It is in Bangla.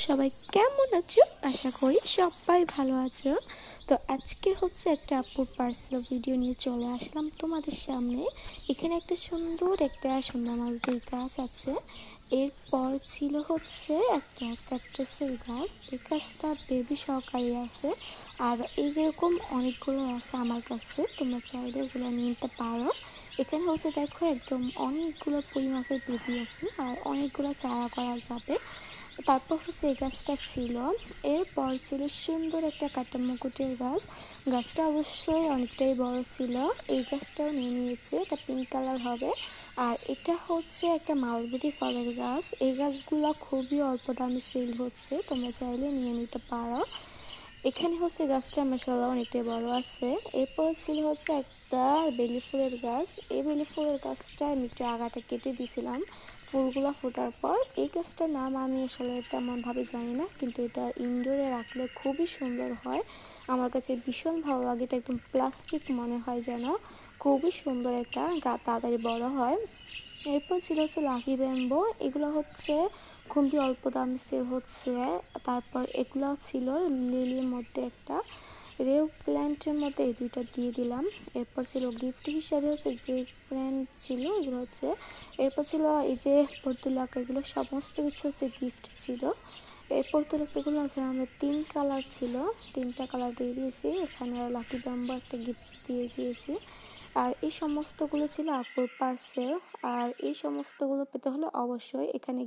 সবাই কেমন আছো? আশা করি সবাই ভালো আছো। তো আজকে হচ্ছে একটা আপুর পার্সেল ভিডিও নিয়ে চলে আসলাম তোমাদের সামনে। এখানে একটা সুন্দর মালতির গাছ আছে। এরপর ছিল হচ্ছে একটা ক্যাকটাসের গাছ। এই গাছটা বেবি সহকারী আছে, আর এইরকম অনেকগুলো আছে আমার কাছে, তোমরা চাইলে এগুলো নিতে পারো। এখানে হচ্ছে দেখো একদম অনেকগুলো পরিমাপের বেবি আছে, আর অনেকগুলো চারা করা যাবে। তারপর হচ্ছে এই গাছটা ছিল। এরপর ছিল সুন্দর একটা কাটা মুকুটের গাছ। গাছটা অবশ্যই অনেকটাই বড় ছিল। এই গাছটাও নিয়ে নিয়েছে, এটা পিঙ্ক কালার হবে। আর এটা হচ্ছে একটা মালবেরি ফলের গাছ। এই গাছগুলো খুবই অল্প দামে সেল হচ্ছে, তোমরা চাইলে নিয়ে নিতে পারো। এখানে হচ্ছে গাছটা মাশাআল্লাহ অনেকটাই বড় আছে। এরপর ছিল হচ্ছে একটা বেলি ফুলের গাছ। এই বেলি ফুলের গাছটা আমি একটু আগাটা কেটে দিয়েছিলাম ফুলগুলো ফোটার পর। এই গাছটার নাম আমি আসলে তেমনভাবে জানি না, কিন্তু এটা ইনডোরে রাখলে খুবই সুন্দর হয়। আমার কাছে ভীষণ ভালো লাগে, এটা একদম প্লাস্টিক মনে হয় যেন। খুবই সুন্দর একটা তাড়াতাড়ি বড় হয়। এরপর ছিল হচ্ছে লাকি ব্যাম্বো। এগুলো হচ্ছে খুবই অল্প দামে সেল হচ্ছে। তারপর এগুলো ছিল লিলির মধ্যে একটা, রেও প্ল্যান্টের মধ্যে এই দুইটা দিয়ে দিলাম। এরপর ছিল গিফট হিসাবে হচ্ছে যে প্ল্যান্ট ছিল এগুলো হচ্ছে। এরপর ছিল এই যে পর্তুলাকা, এগুলো সমস্ত কিছু হচ্ছে গিফট ছিল। এই পর্তুলাকাগুলো এখানে আমরা 3 কালার ছিল, 3টা কালার দিয়ে দিয়েছি। এখানে আর লাকি ব্যাম্বো একটা গিফট দিয়ে দিয়েছি। আর এই সমস্তগুলো ছিল আপুর পার্সেল। আর এই সমস্তগুলো পেতে হলে অবশ্যই এখানে